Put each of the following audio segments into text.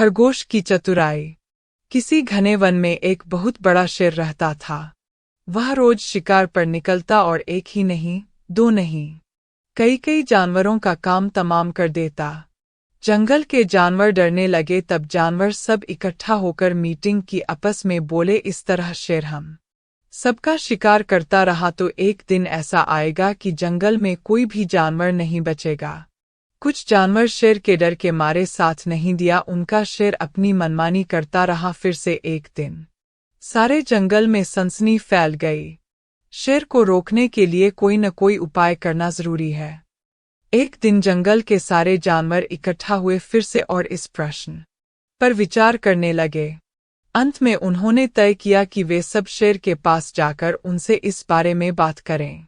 खरगोश की चतुराई। किसी घने वन में एक बहुत बड़ा शेर रहता था। वह रोज शिकार पर निकलता और एक ही नहीं, दो नहीं, कई कई जानवरों का काम तमाम कर देता। जंगल के जानवर डरने लगे। तब जानवर सब इकट्ठा होकर मीटिंग की। आपस में बोले, इस तरह शेर हम सबका शिकार करता रहा तो एक दिन ऐसा आएगा कि जंगल में कोई भी जानवर नहीं बचेगा। कुछ जानवर शेर के डर के मारे साथ नहीं दिया उनका। शेर अपनी मनमानी करता रहा। फिर से एक दिन सारे जंगल में सनसनी फैल गई। शेर को रोकने के लिए कोई न कोई उपाय करना जरूरी है। एक दिन जंगल के सारे जानवर इकट्ठा हुए फिर से और इस प्रश्न पर विचार करने लगे। अंत में उन्होंने तय किया कि वे सब शेर के पास जाकर उनसे इस बारे में बात करें।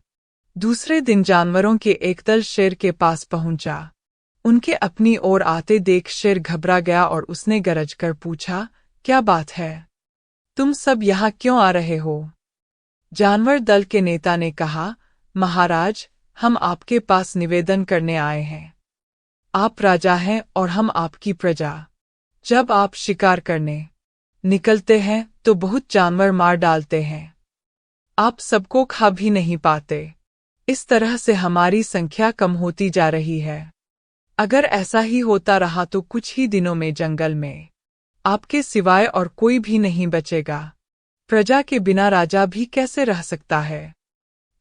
दूसरे दिन जानवरों के एक दल शेर के पास पहुंचा। उनके अपनी ओर आते देख शेर घबरा गया और उसने गरज कर पूछा, क्या बात है? तुम सब यहाँ क्यों आ रहे हो? जानवर दल के नेता ने कहा, महाराज, हम आपके पास निवेदन करने आए हैं। आप राजा हैं और हम आपकी प्रजा। जब आप शिकार करने निकलते हैं तो बहुत जानवर मार डालते हैं। आप सबको खा भी नहीं पाते। इस तरह से हमारी संख्या कम होती जा रही है। अगर ऐसा ही होता रहा तो कुछ ही दिनों में जंगल में आपके सिवाय और कोई भी नहीं बचेगा। प्रजा के बिना राजा भी कैसे रह सकता है?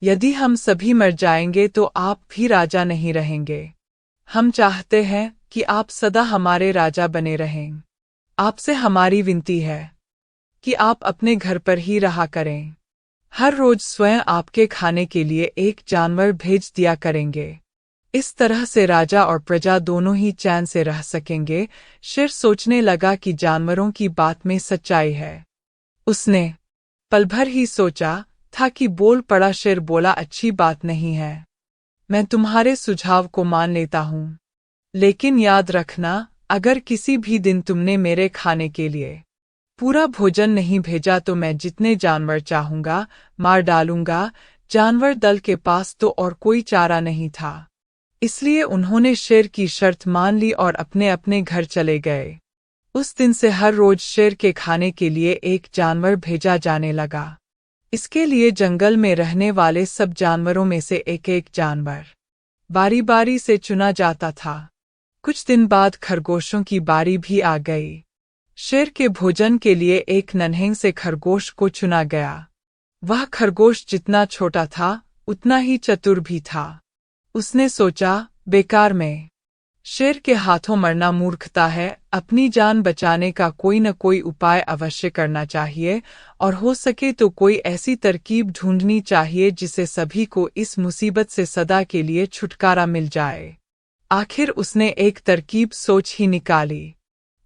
यदि हम सभी मर जाएंगे तो आप भी राजा नहीं रहेंगे। हम चाहते हैं कि आप सदा हमारे राजा बने रहें। आपसे हमारी विनती है कि आप अपने घर पर ही रहा करें। हर रोज स्वयं आपके खाने के लिए एक जानवर भेज दिया करेंगे। इस तरह से राजा और प्रजा दोनों ही चैन से रह सकेंगे। शेर सोचने लगा कि जानवरों की बात में सच्चाई है। उसने पल भर ही सोचा था कि बोल पड़ा। शेर बोला, अच्छी बात नहीं है, मैं तुम्हारे सुझाव को मान लेता हूँ, लेकिन याद रखना, अगर किसी भी दिन तुमने मेरे खाने के लिए पूरा भोजन नहीं भेजा तो मैं जितने जानवर चाहूंगा मार डालूंगा। जानवर दल के पास तो और कोई चारा नहीं था, इसलिए उन्होंने शेर की शर्त मान ली और अपने अपने घर चले गए। उस दिन से हर रोज शेर के खाने के लिए एक जानवर भेजा जाने लगा। इसके लिए जंगल में रहने वाले सब जानवरों में से एक एक जानवर बारी बारी से चुना जाता था। कुछ दिन बाद खरगोशों की बारी भी आ गई। शेर के भोजन के लिए एक नन्हे से खरगोश को चुना गया। वह खरगोश जितना छोटा था उतना ही चतुर भी था। उसने सोचा, बेकार में शेर के हाथों मरना मूर्खता है। अपनी जान बचाने का कोई न कोई उपाय अवश्य करना चाहिए और हो सके तो कोई ऐसी तरकीब ढूंढनी चाहिए जिससे सभी को इस मुसीबत से सदा के लिए छुटकारा मिल जाए। आखिर उसने एक तरकीब सोच ही निकाली।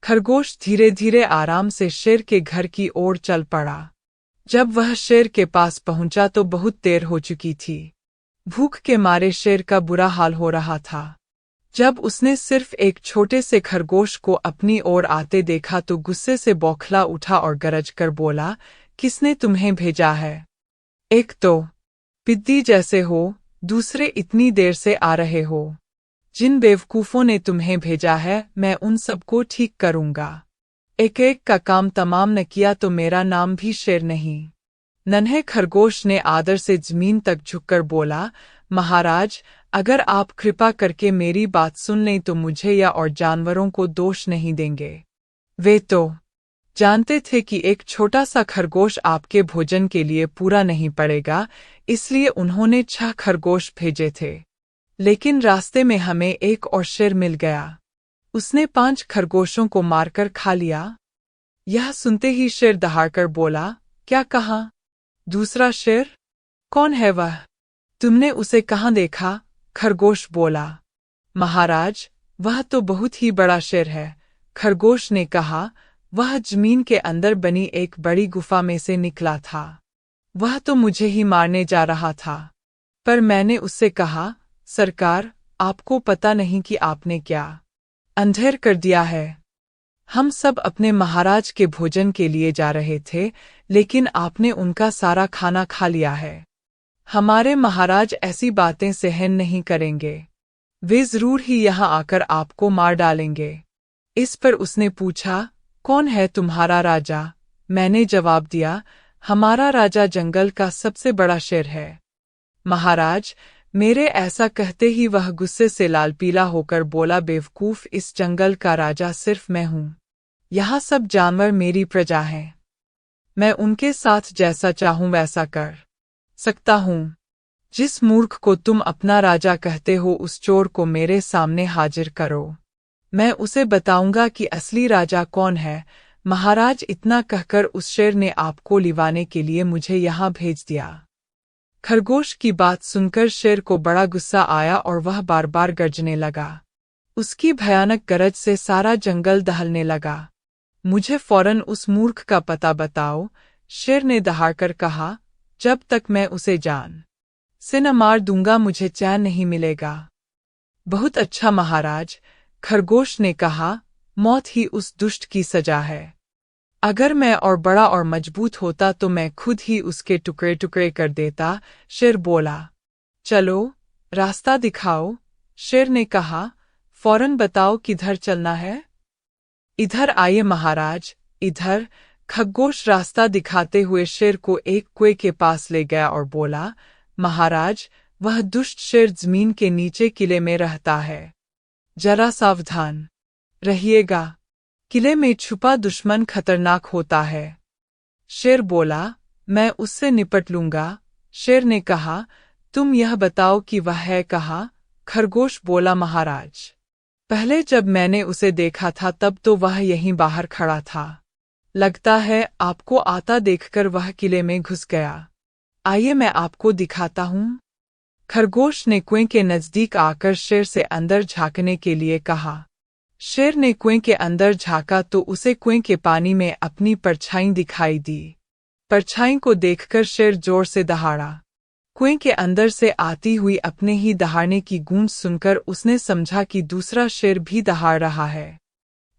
खरगोश धीरे धीरे आराम से शेर के घर की ओर चल पड़ा। जब वह शेर के पास पहुंचा तो बहुत देर हो चुकी थी। भूख के मारे शेर का बुरा हाल हो रहा था। जब उसने सिर्फ एक छोटे से खरगोश को अपनी ओर आते देखा तो गुस्से से बौखला उठा और गरज कर बोला, किसने तुम्हें भेजा है? एक तो पिद्दी जैसे हो, दूसरे इतनी देर से आ रहे हो। जिन बेवकूफ़ों ने तुम्हें भेजा है मैं उन सबको ठीक करूंगा। एक एक का काम तमाम न किया तो मेरा नाम भी शेर नहीं। नन्हे खरगोश ने आदर से जमीन तक झुककर बोला, महाराज, अगर आप कृपा करके मेरी बात सुन लें तो मुझे या और जानवरों को दोष नहीं देंगे। वे तो जानते थे कि एक छोटा सा खरगोश आपके भोजन के लिए पूरा नहीं पड़ेगा, इसलिए उन्होंने 6 खरगोश भेजे थे। लेकिन रास्ते में हमें एक और शेर मिल गया। उसने 5 खरगोशों को मारकर खा लिया। यह सुनते ही शेर दहाड़कर बोला, क्या कहा? दूसरा शेर? कौन है वह? तुमने उसे कहाँ देखा? खरगोश बोला, महाराज, वह तो बहुत ही बड़ा शेर है। खरगोश ने कहा, वह जमीन के अंदर बनी एक बड़ी गुफा में से निकला था। वह तो मुझे ही मारने जा रहा था, पर मैंने उससे कहा, सरकार, आपको पता नहीं कि आपने क्या अंधेर कर दिया है। हम सब अपने महाराज के भोजन के लिए जा रहे थे, लेकिन आपने उनका सारा खाना खा लिया है। हमारे महाराज ऐसी बातें सहन नहीं करेंगे। वे जरूर ही यहाँ आकर आपको मार डालेंगे। इस पर उसने पूछा, कौन है तुम्हारा राजा? मैंने जवाब दिया, हमारा राजा जंगल का सबसे बड़ा शेर है। महाराज, मेरे ऐसा कहते ही वह गुस्से से लाल पीला होकर बोला, बेवकूफ, इस जंगल का राजा सिर्फ मैं हूँ। यहाँ सब जानवर मेरी प्रजा हैं। मैं उनके साथ जैसा चाहूं वैसा कर सकता हूँ। जिस मूर्ख को तुम अपना राजा कहते हो उस चोर को मेरे सामने हाजिर करो। मैं उसे बताऊंगा कि असली राजा कौन है। महाराज, इतना कहकर उस शेर ने आपको लिवाने के लिए मुझे यहाँ भेज दिया। खरगोश की बात सुनकर शेर को बड़ा गुस्सा आया और वह बार बार गरजने लगा। उसकी भयानक गरज से सारा जंगल दहलने लगा। मुझे फौरन उस मूर्ख का पता बताओ, शेर ने दहाड़कर कहा। जब तक मैं उसे जान से न मार दूंगा मुझे चैन नहीं मिलेगा। बहुत अच्छा महाराज, खरगोश ने कहा, मौत ही उस दुष्ट की सजा है। अगर मैं और बड़ा और मजबूत होता तो मैं खुद ही उसके टुकड़े टुकड़े कर देता। शेर बोला, चलो, रास्ता दिखाओ। शेर ने कहा, फौरन बताओ किधर चलना है। इधर आइए महाराज, इधर। खरगोश रास्ता दिखाते हुए शेर को एक कुएं के पास ले गया और बोला, महाराज, वह दुष्ट शेर जमीन के नीचे किले में रहता है। जरा सावधान रहिएगा। किले में छुपा दुश्मन खतरनाक होता है। शेर बोला, मैं उससे निपट लूंगा। शेर ने कहा, तुम यह बताओ कि वह है कहाँ। खरगोश बोला, महाराज, पहले जब मैंने उसे देखा था तब तो वह यहीं बाहर खड़ा था। लगता है आपको आता देखकर वह किले में घुस गया। आइए मैं आपको दिखाता हूँ। खरगोश ने कुएं के नजदीक आकर शेर से अंदर झांकने के लिए कहा। शेर ने कुएं के अंदर झांका तो उसे कुएं के पानी में अपनी परछाई दिखाई दी। परछाई को देखकर शेर जोर से दहाड़ा। कुएं के अंदर से आती हुई अपने ही दहाड़ने की गूंज सुनकर उसने समझा कि दूसरा शेर भी दहाड़ रहा है।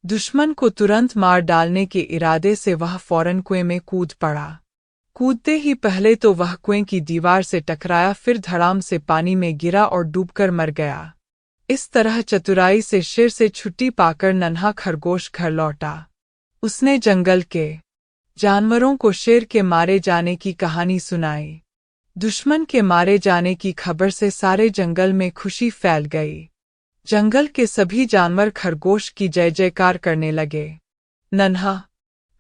दुश्मन को तुरंत मार डालने के इरादे से वह फौरन कुएं में कूद पड़ा। कूदते ही पहले तो वह कुएं की दीवार से टकराया, फिर धड़ाम से पानी में गिरा और डूबकर मर गया। इस तरह चतुराई से शेर से छुट्टी पाकर नन्हा खरगोश घर लौटा। उसने जंगल के जानवरों को शेर के मारे जाने की कहानी सुनाई। दुश्मन के मारे जाने की खबर से सारे जंगल में खुशी फैल गई। जंगल के सभी जानवर खरगोश की जय जयकार करने लगे। नन्हा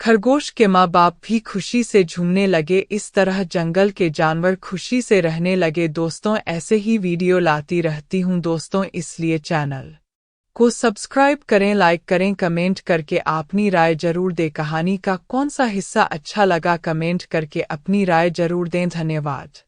खरगोश के माँ बाप भी खुशी से झूमने लगे। इस तरह जंगल के जानवर खुशी से रहने लगे। दोस्तों, ऐसे ही वीडियो लाती रहती हूँ दोस्तों, इसलिए चैनल को सब्सक्राइब करें, लाइक करें, कमेंट करके अपनी राय जरूर दें। कहानी का कौन सा हिस्सा अच्छा लगा कमेंट करके अपनी राय जरूर दें। धन्यवाद।